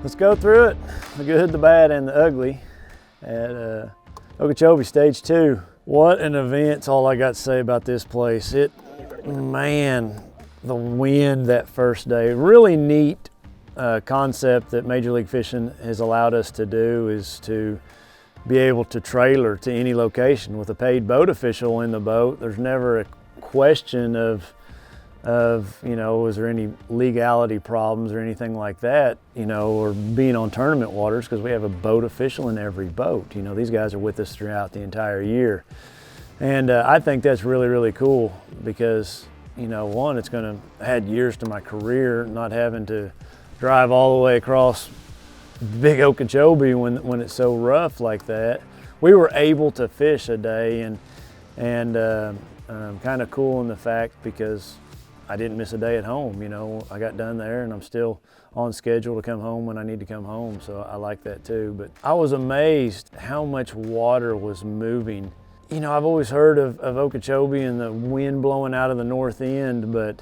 Let's go through it, the good, the bad, and the ugly at Okeechobee Stage 2. What an event's all I got to say about this place. Man, the wind that first day. Really neat concept that Major League Fishing has allowed us to do is to be able to trailer to any location with a paid boat official in the boat. There's never a question of is there any legality problems or anything like that, or being on tournament waters, because we have a boat official in every boat. These guys are with us throughout the entire year. And I think that's really, really cool because, one, it's going to add years to my career, not having to drive all the way across big Okeechobee when it's so rough like that. We were able to fish a day and kind of cool in the fact because I didn't miss a day at home. I got done there and I'm still on schedule to come home when I need to come home, so I like that too. But I was amazed how much water was moving. I've always heard of Okeechobee and the wind blowing out of the north end, but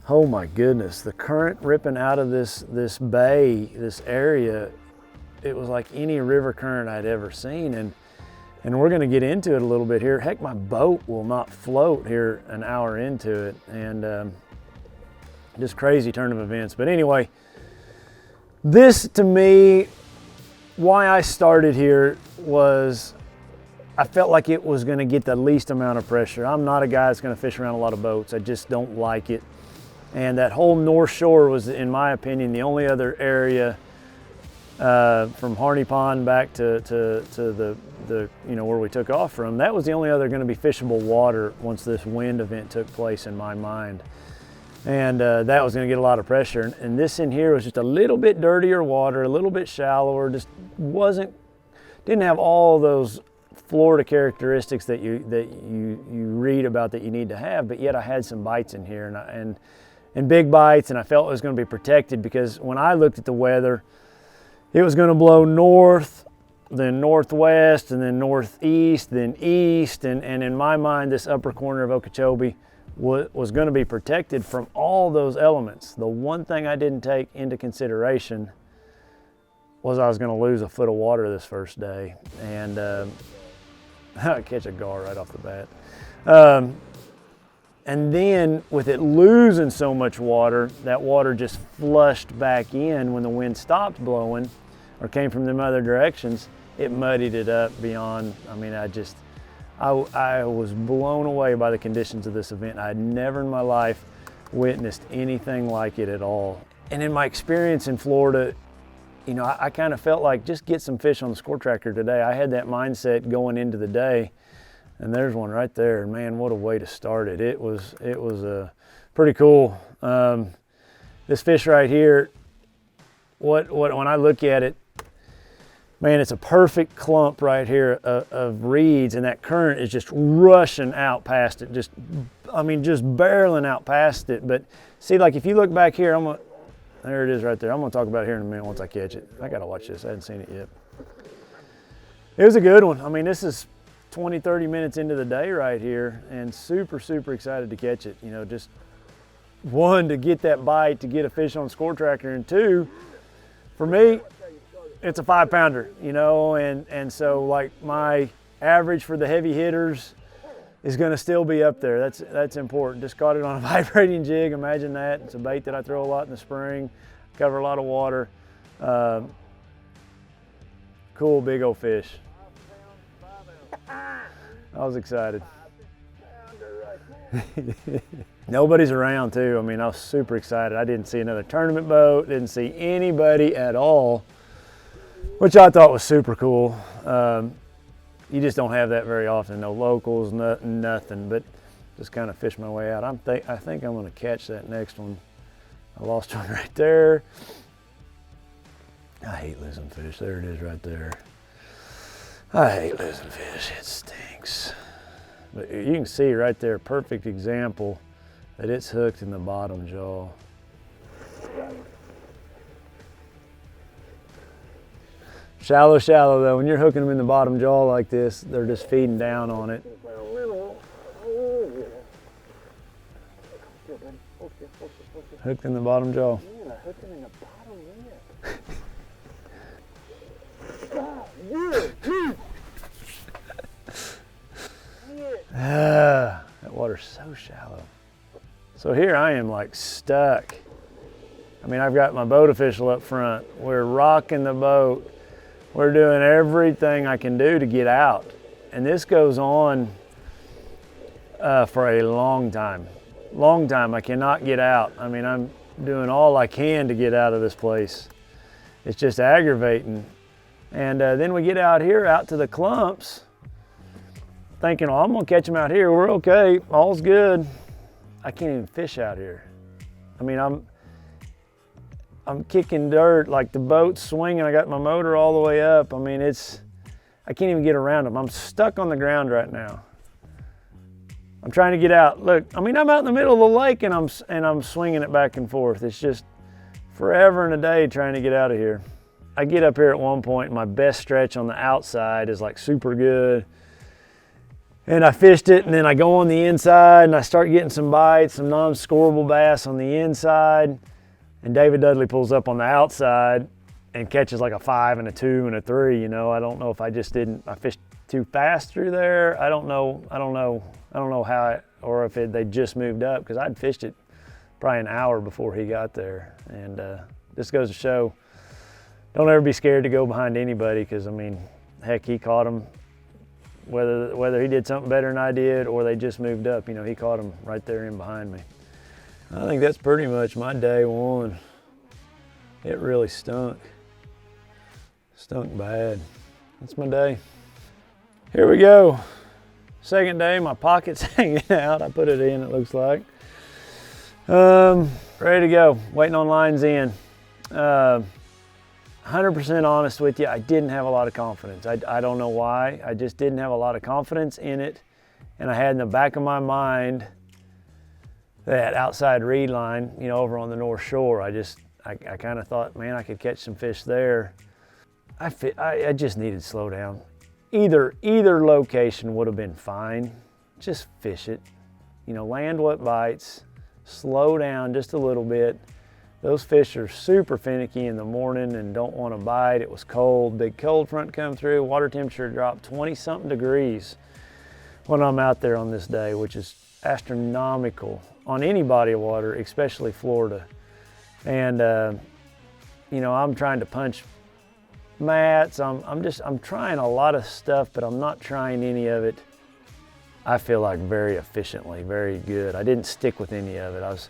oh my goodness, the current ripping out of this bay, this area, it was like any river current I'd ever seen. And we're going to get into it a little bit here. Heck, my boat will not float here an hour into it. And just crazy turn of events. But anyway, this to me, why I started here was I felt like it was going to get the least amount of pressure. I'm not a guy that's going to fish around a lot of boats. I just don't like it. And that whole North Shore was, in my opinion, the only other area from Harney Pond back to the where we took off from. That was the only other going to be fishable water once this wind event took place in my mind. And that was going to get a lot of pressure. And this in here was just a little bit dirtier water, a little bit shallower, just didn't have all those Florida characteristics that you read about that you need to have, but yet I had some bites in here and big bites, and I felt it was going to be protected because when I looked at the weather, it was going to blow north, then northwest, and then northeast, then east, and in my mind, this upper corner of Okeechobee was going to be protected from all those elements. The one thing I didn't take into consideration was I was going to lose a foot of water this first day, and I'd catch a gar right off the bat. And then with it losing so much water, that water just flushed back in when the wind stopped blowing or came from them other directions. It muddied it up beyond, I was blown away by the conditions of this event. I had never in my life witnessed anything like it at all. And in my experience in Florida, I kind of felt like just get some fish on the score tracker today. I had that mindset going into the day. And there's one right there. Man, what a way to start it. It was pretty cool. This fish right here, when I look at it, man, it's a perfect clump right here of reeds, and that current is just rushing out past it. Just barreling out past it. But see, like if you look back here, there it is right there. I'm gonna talk about it here in a minute once I catch it. I gotta watch this, I hadn't seen it yet. It was a good one. This is 20, 30 minutes into the day right here, and super, super excited to catch it. Just one, to get that bite, to get a fish on score tracker, and two, for me, it's a 5-pounder, and so like my average for the heavy hitters is going to still be up there. That's important. Just caught it on a vibrating jig. Imagine that. It's a bait that I throw a lot in the spring, cover a lot of water. Cool big old fish. I was excited. Nobody's around too. I was super excited. I didn't see another tournament boat, didn't see anybody at all, which I thought was super cool. You just don't have that very often. No locals, nothing, but just kind of fish my way out. I think I'm going to catch that next one. I lost one right there. I hate losing fish. There it is right there. I hate losing fish, it stinks. But you can see right there, perfect example that it's hooked in the bottom jaw. Shallow though. When you're hooking them in the bottom jaw like this, they're just feeding down on it. Hooked in the bottom jaw. Yeah, hooked him in the bottom lip. That water's so shallow. So here I am like stuck. I mean, I've got my boat official up front. We're rocking the boat. We're doing everything I can do to get out. And this goes on for a long time. Long time, I cannot get out. I mean, I'm doing all I can to get out of this place. It's just aggravating. And then we get out here, out to the clumps, thinking, oh, I'm gonna catch them out here. We're okay, all's good. I can't even fish out here. I mean, I'm kicking dirt, like the boat's swinging. I got my motor all the way up. I mean, I can't even get around them. I'm stuck on the ground right now. I'm trying to get out. Look, I mean, I'm out in the middle of the lake and I'm swinging it back and forth. It's just forever and a day trying to get out of here. I get up here at one point, and my best stretch on the outside is like super good. And I fished it, and then I go on the inside and I start getting some bites, some non-scoreable bass on the inside. And David Dudley pulls up on the outside and catches like a 5 and a 2 and a 3. You know, I don't know if I fished too fast through there. I don't know how or if they just moved up, because I'd fished it probably an hour before he got there. And this goes to show, don't ever be scared to go behind anybody, because I mean, heck, he caught him. Whether he did something better than I did or they just moved up, you know, he caught him right there in behind me. I think that's pretty much my day one. It really stunk. Stunk bad. That's my day. Here we go. Second day, my pocket's hanging out. I put it in, it looks like. Ready to go, waiting on lines in. 100% honest with you, I didn't have a lot of confidence. I don't know why. I just didn't have a lot of confidence in it. And I had in the back of my mind that outside reed line, you know, over on the North Shore. I kind of thought, man, I could catch some fish there. I just needed to slow down. Either location would have been fine. Just fish it. You know, land what bites, slow down just a little bit. Those fish are super finicky in the morning and don't want to bite. It was cold, big cold front come through. Water temperature dropped 20-something degrees when I'm out there on this day, which is astronomical on any body of water, especially Florida. And you know, I'm trying to punch mats. I'm trying a lot of stuff, but I'm not trying any of it, I feel like, very efficiently, very good. I didn't stick with any of it. I was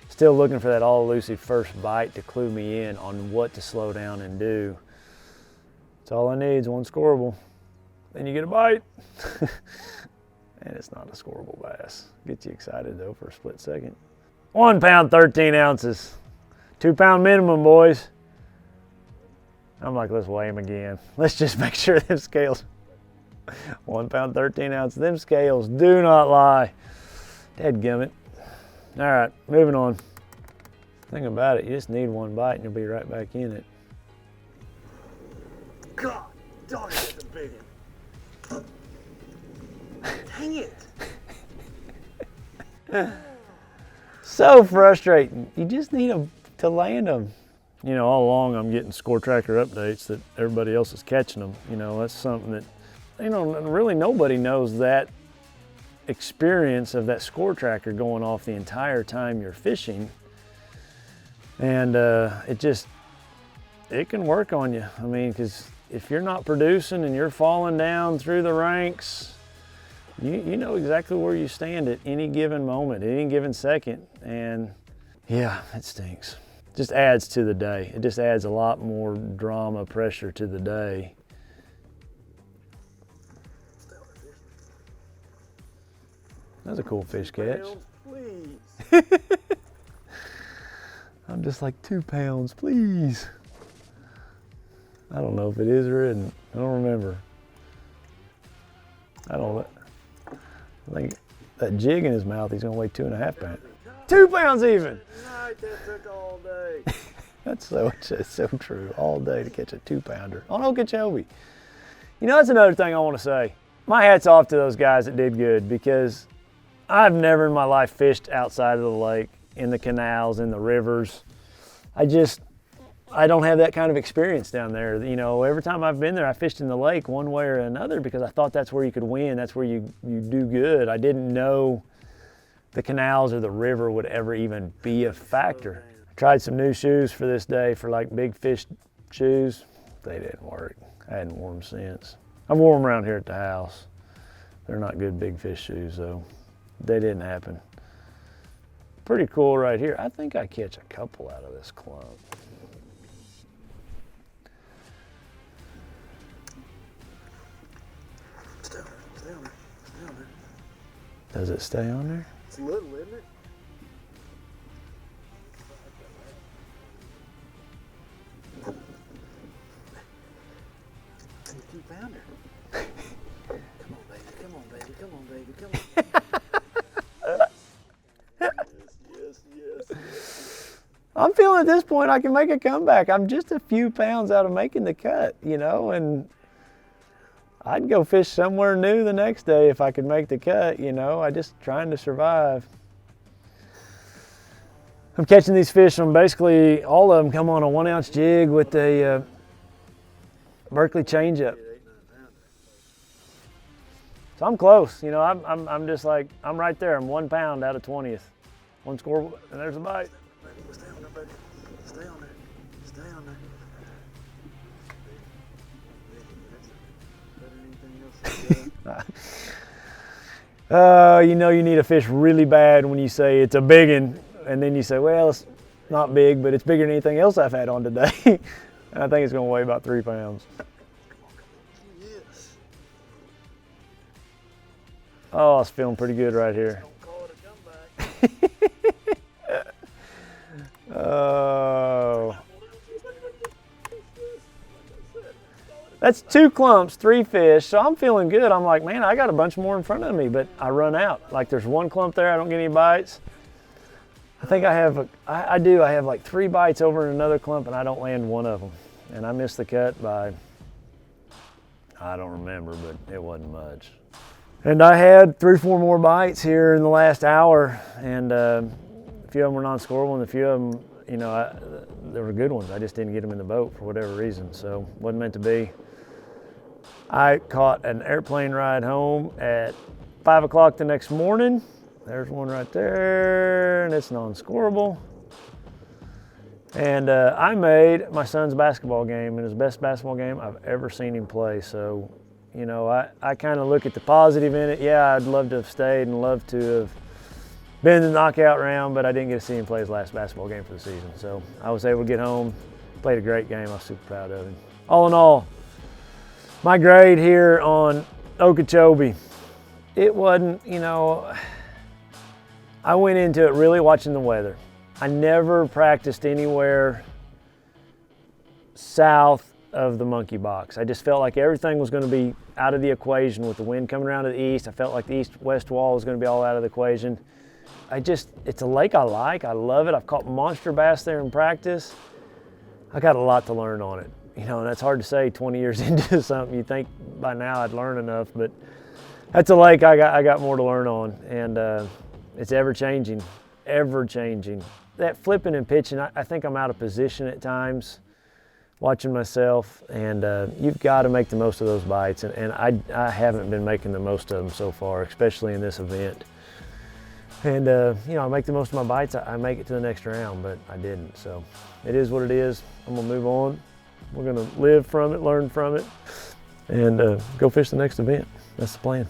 still looking for that all-elusive first bite to clue me in on what to slow down and do. That's all I need is one scoreable. Then you get a bite. And it's not a scoreable bass. Gets you excited though for a split second. 1 pound, 13 ounces. 2 pound minimum, boys. I'm like, let's weigh them again. Let's just make sure them scales. 1 pound, 13 ounces. Them scales do not lie. Dadgummit. All right, moving on. Thing about it, you just need one bite and you'll be right back in it. God, darn it, that's a big one. Dang it. So frustrating. You just need them to land them. You know, all along I'm getting score tracker updates that everybody else is catching them. You know, that's something that, you know, really nobody knows that experience of that score tracker going off the entire time you're fishing. And it can work on you. I mean, because if you're not producing and you're falling down through the ranks, you know exactly where you stand at any given moment, any given second. And yeah, it stinks. Just adds to the day. It just adds a lot more drama, pressure to the day. That's a cool fish catch. Please. I'm just like, 2 pounds, please. I don't know if it is or isn't. I don't remember. I think that jig in his mouth, he's gonna weigh 2.5 pounds. 2 pounds even. Night, that took all day. That's so true. All day to catch a 2-pounder on Okeechobee. You know, that's another thing I want to say. My hat's off to those guys that did good, because I've never in my life fished outside of the lake in the canals, in the rivers. I don't have that kind of experience down there. You know, every time I've been there, I fished in the lake one way or another because I thought that's where you could win. That's where you do good. I didn't know the canals or the river would ever even be a factor. I tried some new shoes for this day, for like big fish shoes. They didn't work. I hadn't worn them since. I've worn them around here at the house. They're not good big fish shoes though. They didn't happen. Pretty cool right here. I think I catch a couple out of this clump. Stay on there. Stay on there. Stay on there. Does it stay on there? It's little, isn't it? You found her. Come on, baby. Come on, baby. Come on, baby. Come on. Yes. I'm feeling at this point I can make a comeback. I'm just a few pounds out of making the cut, you know, and I'd go fish somewhere new the next day if I could make the cut, you know. I'm just trying to survive. I'm catching these fish from basically all of them come on a 1 ounce jig with a Berkeley change-up. So I'm close, you know. I'm just like, I'm right there. I'm 1 pound out of 20th. One score, and there's a bite. Stay on there, baby. Stay on there. Stay on there. You know, you need a fish really bad when you say it's a big one, and then you say, well, it's not big, but it's bigger than anything else I've had on today. And I think it's going to weigh about 3 pounds. Yes. Oh, I was feeling pretty good right here. Don't call it a comeback. Oh. That's 2 clumps, 3 fish, so I'm feeling good. I'm like, man, I got a bunch more in front of me, but I run out. Like there's 1 clump there, I don't get any bites. I think I have, I have like 3 bites over in another clump and I don't land one of them. And I missed the cut by, I don't remember, but it wasn't much. And I had 3 or 4 more bites here in the last hour, and a few of them were non-scoreable, and a few of them, you know, they were good ones. I just didn't get them in the boat for whatever reason, so wasn't meant to be. I caught an airplane ride home at 5 o'clock the next morning. There's one right there, and it's non-scoreable. And I made my son's basketball game, and his best basketball game I've ever seen him play. So, you know, I kind of look at the positive in it. Yeah, I'd love to have stayed and love to have been in the knockout round, but I didn't get to see him play his last basketball game for the season. So I was able to get home, played a great game. I was super proud of him. All in all, my grade here on Okeechobee, it wasn't, you know, I went into it really watching the weather. I never practiced anywhere south of the monkey box. I just felt like everything was going to be out of the equation with the wind coming around to the east. I felt like the east-west wall was going to be all out of the equation. It's a lake I like. I love it. I've caught monster bass there in practice. I got a lot to learn on it. You know, and that's hard to say 20 years into something. You think by now I'd learn enough, but that's a lake I got more to learn on. And it's ever-changing, ever-changing. That flipping and pitching, I think I'm out of position at times, watching myself, and you've got to make the most of those bites, and I haven't been making the most of them so far, especially in this event. And you know, I make the most of my bites, I make it to the next round, but I didn't, so it is what it is. I'm gonna move on. We're gonna live from it, learn from it, and go fish the next event. That's the plan.